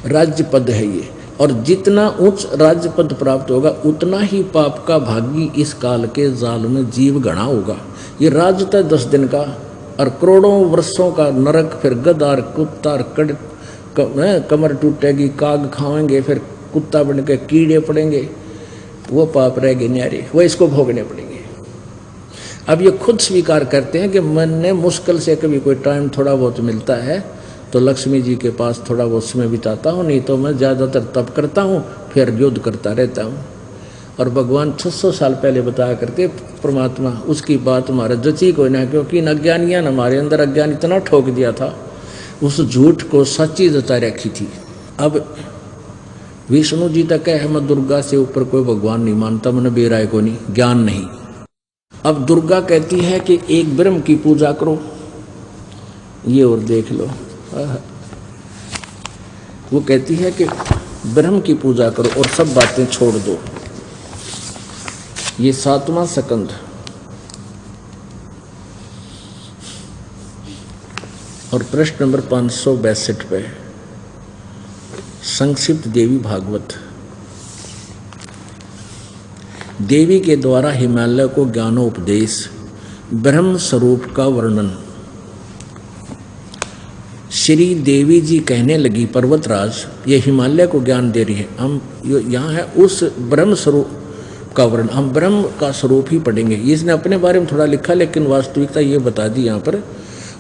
राज्य पद है ये। और जितना उच्च राज्य पद प्राप्त होगा उतना ही पाप का भागी इस काल के जाल में जीव गणा होगा। ये राज्य तो 10 दिन का और करोड़ों वर्षों का नरक, फिर गदार कुत्ता कमर टूटेगी, काग खाएंगे, फिर कुत्ता बन के कीड़े पड़ेंगे, वो पाप रहेंगे न्यारे, वो इसको भोगने पड़ेंगे। अब ये खुद स्वीकार करते हैं कि मैंने मुश्किल से कभी कोई टाइम थोड़ा बहुत मिलता है तो लक्ष्मी जी के पास थोड़ा बहुत समय बिताता हूँ, नहीं तो मैं ज़्यादातर तप करता हूँ, फिर युद्ध करता रहता हूँ। और भगवान 600 साल पहले बताया करते परमात्मा, उसकी बात हमारा जची कोई ना, क्योंकि इन अज्ञानियाँ ने हमारे अंदर अज्ञान इतना ठोक दिया था, उस झूठ को सच्ची जता रखी थी। अब विष्णु जी तक है मैं दुर्गा से ऊपर कोई भगवान नहीं मानता, मैंने बेराय को नहीं, ज्ञान नहीं। अब दुर्गा कहती है कि एक ब्रह्म की पूजा करो, ये और देख लो, वो कहती है कि ब्रह्म की पूजा करो और सब बातें छोड़ दो। ये 7वां स्कंद और प्रश्न नंबर 562 पे संक्षिप्त देवी भागवत। देवी के द्वारा हिमालय को ज्ञानोपदेश, ब्रह्म स्वरूप का वर्णन। श्री देवी जी कहने लगी, पर्वतराज ये हिमालय को ज्ञान दे रही है, हम यहाँ है उस ब्रह्म स्वरूप का वर्णन, हम ब्रह्म का स्वरूप ही पढ़ेंगे। इसने अपने बारे में थोड़ा लिखा, लेकिन वास्तविकता ये बता दी यहाँ पर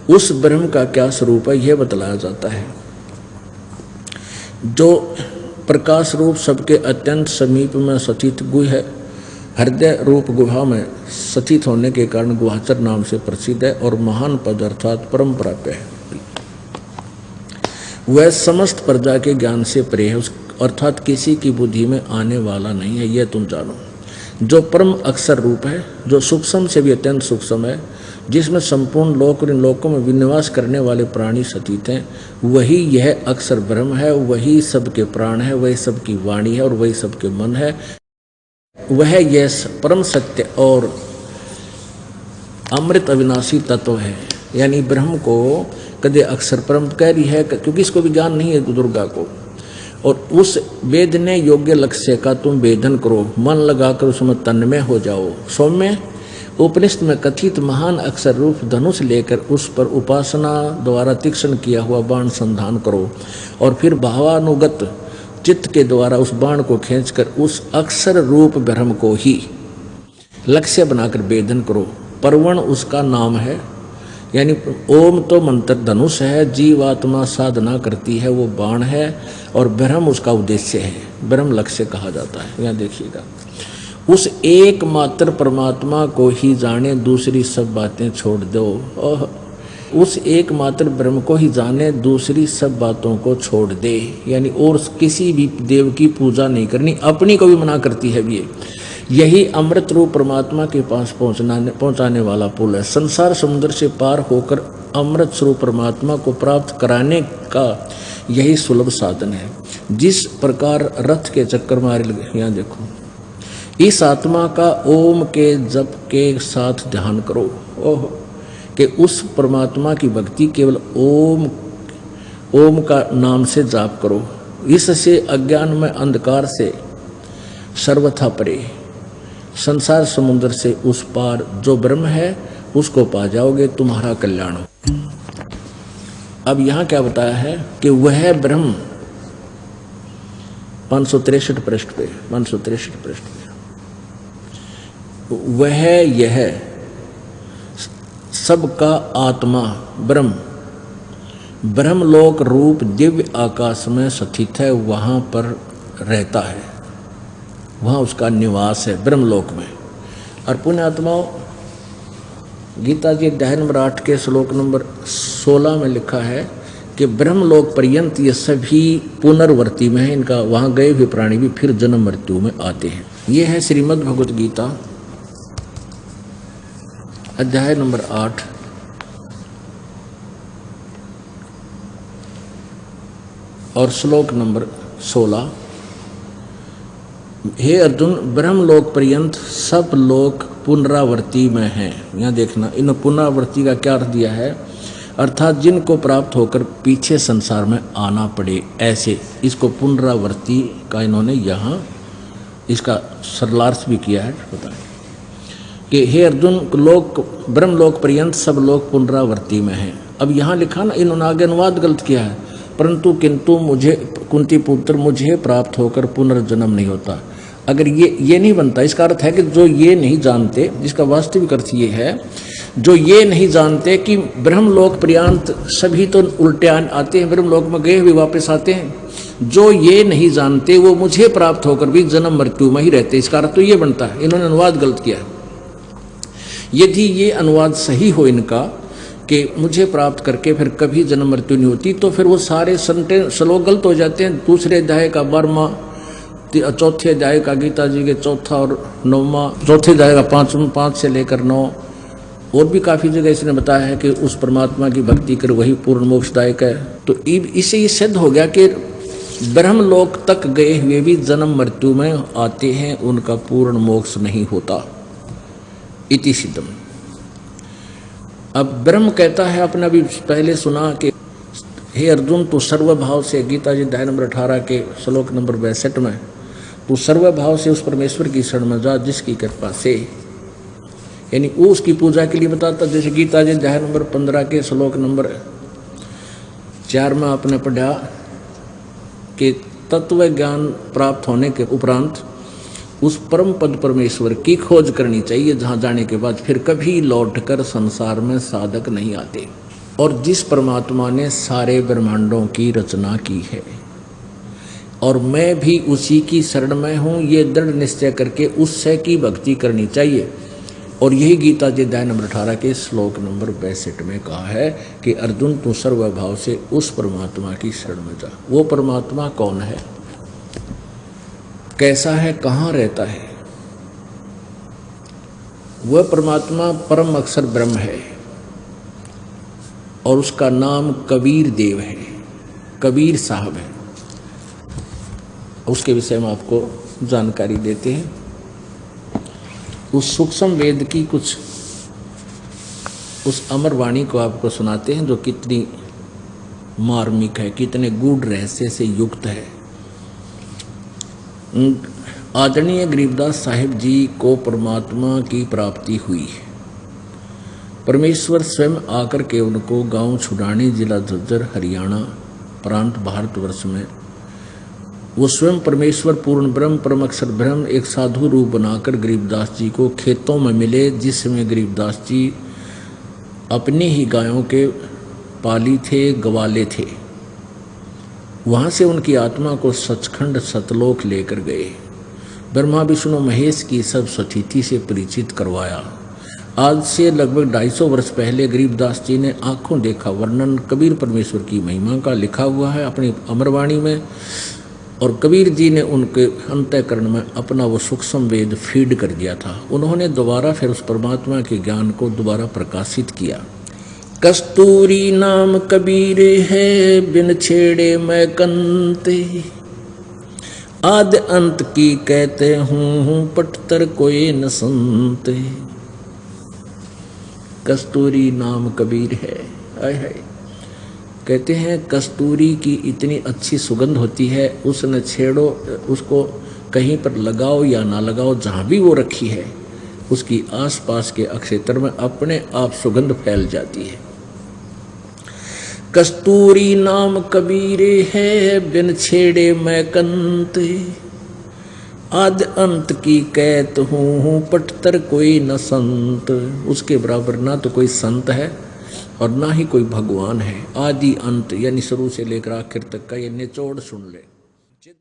उस ब्रह्म का क्या स्वरूप है यह बतलाया जाता है, जो प्रकाश रूप सबके अत्यंत समीप में स्थित गुह है, हृदय रूप गुहा में स्थित होने के कारण गुहाचर नाम से प्रसिद्ध है और महान पद अर्थात परम प्राप्य है। वह समस्त प्रजा के ज्ञान से परे है, अर्थात किसी की बुद्धि में आने वाला नहीं है, यह तुम जानो। जो परम अक्षर रूप है, जो सूक्ष्म से भी अत्यंत सूक्ष्म है, जिसमें संपूर्ण लोक और इन लोकों में विनिवास करने वाले प्राणी स्थित हैं, वही यह अक्षर ब्रह्म है, वही सबके प्राण है, वही सबकी वाणी है और वही सबके मन है। वह यह परम सत्य और अमृत अविनाशी तत्व है। यानी ब्रह्म को कदे अक्षर परम कह रही है, क्योंकि इसको भी ज्ञान नहीं है दुर्गा को। और उस वेदने योग्य लक्ष्य का तुम वेदन करो, मन लगाकर उसमें तन्मय हो जाओ। सौम्य उपनिषद में कथित महान अक्षर रूप धनुष लेकर उस पर उपासना द्वारा तीक्ष्ण किया हुआ बाण संधान करो और फिर भावानुगत चित्त के द्वारा उस बाण को खींचकर उस अक्षर रूप ब्रह्म को ही लक्ष्य बनाकर वेदन करो। परवण उसका नाम है, यानी ओम तो मंत्र धनुष है, जीवात्मा साधना करती है वो बाण है और ब्रह्म उसका उद्देश्य है, ब्रह्म लक्ष्य कहा जाता है। यहाँ देखिएगा, उस एकमात्र परमात्मा को ही जाने, दूसरी सब बातें छोड़ दो। उस एकमात्र ब्रह्म को ही जाने, दूसरी सब बातों को छोड़ दे। यानी और किसी भी देव की पूजा नहीं करनी, अपनी को भी मना करती है ये। यही अमृत रूप परमात्मा के पास पहुंचाने वाला पुल है। संसार समुद्र से पार होकर अमृत स्वरूप परमात्मा को प्राप्त कराने का यही सुलभ साधन है। जिस प्रकार रथ के चक्कर मारे लगे, यहाँ देखो, इस आत्मा का ओम के जप के साथ ध्यान करो। ओह कि उस परमात्मा की भक्ति केवल ओम का नाम से जाप करो। इससे अज्ञान में अंधकार से सर्वथा परे, संसार समुद्र से उस पार जो ब्रह्म है उसको पा जाओगे, तुम्हारा कल्याण हो। अब यहाँ क्या बताया है कि वह ब्रह्म 563 पृष्ठ पे, 563 पृष्ठ पे, वह यह सबका आत्मा ब्रह्मलोक रूप दिव्य आकाश में स्थित है, वहाँ पर रहता है, वहाँ उसका निवास है ब्रह्मलोक में। और पुण्यात्माओं, गीता जी अध्याय नंबर 8 के श्लोक नंबर 16 में लिखा है कि ब्रह्मलोक पर्यंत ये सभी पुनर्वर्ती में है, इनका वहाँ गए हुए प्राणी भी फिर जन्म मृत्यु में आते हैं। ये है श्रीमद् भगवत गीता अध्याय नंबर 8 और श्लोक नंबर 16। हे अर्जुन, ब्रह्मलोक पर्यंत सब लोग पुनरावर्ती में हैं। यहाँ देखना, इन पुनरावर्ती का क्या अर्थ दिया है, अर्थात जिनको प्राप्त होकर पीछे संसार में आना पड़े, ऐसे। इसको पुनरावर्ती का इन्होंने यहाँ इसका सरलार्थ भी किया है। बताएं कि हे अर्जुन, लोक ब्रह्मलोक पर्यंत सब लोग पुनरावर्ती में हैं। अब यहाँ लिखा ना, इन्होंने आगे अनुवाद गलत किया है, परंतु किंतु मुझे कुंती पुत्र मुझे प्राप्त होकर पुनर्जन्म नहीं होता। अगर ये नहीं बनता, इसका अर्थ है कि जो ये नहीं जानते, जिसका वास्तविक अर्थ ये है, जो ये नहीं जानते कि ब्रह्मलोक पर्यंत सभी तो उल्टे आते हैं, ब्रह्मलोक में गए हुए वापस आते हैं, जो ये नहीं जानते वो मुझे प्राप्त होकर भी जन्म मृत्यु में ही रहते। इसका अर्थ तो ये बनता है, इन्होंने अनुवाद गलत किया है। यदि ये अनुवाद सही हो इनका कि मुझे प्राप्त करके फिर कभी जन्म मृत्यु नहीं होती, तो फिर वो सारे श्लोक गलत हो जाते हैं। दूसरे अध्याय का 12वां, चौथे अध्याय का गीता जी के 4था और 9वां, चौथे अध्याय का 5 से लेकर 9, और भी काफ़ी जगह इसने बताया है कि उस परमात्मा की भक्ति कर वही पूर्ण मोक्षदायक है। तो इससे ये सिद्ध हो गया कि ब्रह्मलोक तक गए हुए भी जन्म मृत्यु में आते हैं, उनका पूर्ण मोक्ष नहीं होता। इति सिद्धम। अब ब्रह्म कहता है, आपने अभी पहले सुना कि हे अर्जुन, तू सर्वभाव से, गीता जी अध्याय नंबर 18 के श्लोक नंबर 62 में, तू सर्वभाव से उस परमेश्वर की शरण में जा जिसकी कृपा से, यानी वो उसकी पूजा के लिए बताता। जैसे गीता जी अध्याय नंबर 15 के श्लोक नंबर 4 में आपने पढ़ा कि तत्व ज्ञान प्राप्त होने के उपरांत उस परम पद परमेश्वर की खोज करनी चाहिए, जहाँ जाने के बाद फिर कभी लौटकर संसार में साधक नहीं आते। और जिस परमात्मा ने सारे ब्रह्मांडों की रचना की है और मैं भी उसी की शरण में हूँ, ये दृढ़ निश्चय करके उससे की भक्ति करनी चाहिए। और यही गीता जी अध्याय नंबर 18 के श्लोक नंबर 62 में कहा है कि अर्जुन, तू सर्वभाव से उस परमात्मा की शरण में जा। वो परमात्मा कौन है, कैसा है, कहाँ रहता है? वह परमात्मा परम अक्षर ब्रह्म है और उसका नाम कबीर देव है, कबीर साहब है। उसके विषय में आपको जानकारी देते हैं। उस सूक्ष्म वेद की कुछ उस अमर वाणी को आपको सुनाते हैं, जो कितनी मार्मिक है, कितने गूढ़ रहस्य से युक्त है। आदरणीय गरीबदास साहिब जी को परमात्मा की प्राप्ति हुई। परमेश्वर स्वयं आकर के उनको गांव छुड़ानी, जिला झज्जर, हरियाणा प्रांत, भारतवर्ष में वो स्वयं परमेश्वर पूर्ण ब्रह्म परम अक्षर ब्रह्म एक साधु रूप बनाकर गरीबदास जी को खेतों में मिले, जिसमें गरीबदास जी अपनी ही गायों के पाली थे, गवाले थे। वहाँ से उनकी आत्मा को सचखंड सतलोक लेकर गए। ब्रह्मा विष्णु महेश की सब सतिथि से परिचित करवाया। आज से लगभग 250 वर्ष पहले गरीबदास जी ने आंखों देखा वर्णन कबीर परमेश्वर की महिमा का लिखा हुआ है अपनी अमरवाणी में। और कबीर जी ने उनके अंतःकरण में अपना वो सूक्ष्म वेद फीड कर दिया था। उन्होंने दोबारा फिर उस परमात्मा के ज्ञान को दोबारा प्रकाशित किया। कस्तूरी नाम कबीर है, बिन छेड़े मैं कंते, आद अंत की कहते हूँ, पटतर कोई न सुनते। कस्तूरी नाम कबीर है। आय हाय, कहते हैं कस्तूरी की इतनी अच्छी सुगंध होती है, उसने छेड़ो, उसको कहीं पर लगाओ या ना लगाओ, जहाँ भी वो रखी है उसकी आसपास के क्षेत्र में अपने आप सुगंध फैल जाती है। कस्तूरी नाम कबीर है, बिन छेड़े मैं कंते, आद अंत की कहत हूँ, पटतर कोई न संत। उसके बराबर ना तो कोई संत है और ना ही कोई भगवान है। आदि अंत यानी शुरू से लेकर आखिर तक का ये निचोड़ सुन ले।